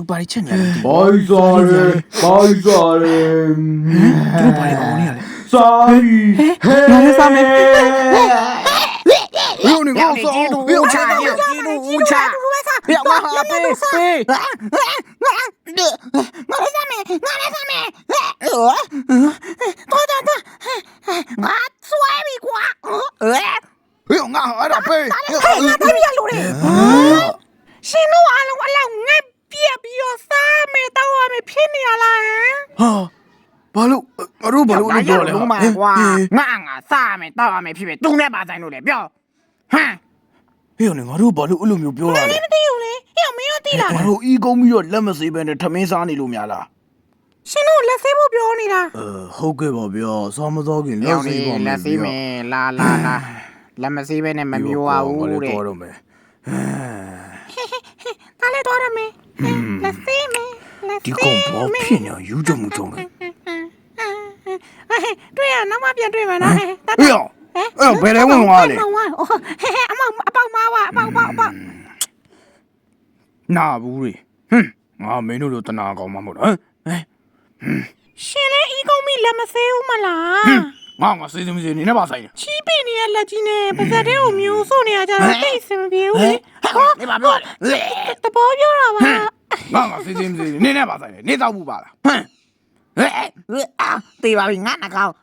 သူပါရီချက်ညာတယ် ဘာစားလဲဘာစားလဲ သူတို့ပါရီကောင်းနေရလဲ စားပြီဟဲ့ ငါလည်းစားမယ် ဘယ်လိုနေကောင်းစား ဦးချာဦးချာပြောင်းငါဟာပေးငါလည်းစားမယ်ငါလည်းစားမယ်တော်ငါဆွဲပြီကွာ ဘယ်ငါဟာတော့ပေး ငါတို့ရလို့လေရှင်တို့အားလုံးအလောက်ငက်ပြက်ပြီးတော့စားမယ်တောက်ရမယ်ဖြစ်နေရလား ဟာဘာလို့ငါတို့ဘာလို့အဲ့လိုပြောလဲ လုံးမကွာငါစားမယ်တောက်ရမယ်ဖြစ်ဖြစ်သူနဲ့ပါဆိုင်လို့လေပြောဟမ် ဟေ့ငါတို့ဘာလို့အဲ့လိုမျိုးပြောရလဲ မသိဘူးလေဟဲ့မင်းတို့သိလား ငါတို့ဤကုန်းပြီးတော့လက်မစေးပဲနဲ့ထမင်းစားနေလို့များလား ရှင်တို့လက်ဆေးဖို့ပြောနေတာ ဟုတ်ကဲ့ပါဗျာစားမစားခင်လက် ပြောင်း စေး နေ ပါမယ် လက်ဆေးမယ်လာလက်မဆေးပဲနဲ့မမျိုးပါဘူးတဲ့ တော်တော့မယ် ဒါလည်းတော့ရမယ်လက်ဆေးမယ်လက် ဒီ ဆေး ကောင်ဘာဖြစ်နေယူကြမှုကြုံလဲ တွေ့ရနောက်မှပြန်တွေ့မယ်နော် ဟေ့အဲ့ဘယ်လဲဝင်သွားလဲ အမောအပေါက်မားဝအပေါက် နာဘူးလေငါမင်းတို့လိုတနာကောင်မှမဟုတ်ဟမ် ရှင်လည်းဤကုန်းမိလက်မဆေးဘူးမလား ငါစေးစမစေးနေနဲ့ပါဆိုင် ချီးပိနေတဲ့လက်ကြီးနဲ့ပါဇက်တဲ့ကိုမျိုးစို့နေရကြတော့တိတ်စင်မပြေဘူးလေ နေပါပြောလေ တဘောပြောတာပါ ငါစေးစမစေးနေနဲ့ပါဆိုင်နေတော့ဘူးပါလားဟမ် တေးပါပြီငါနှကောင်း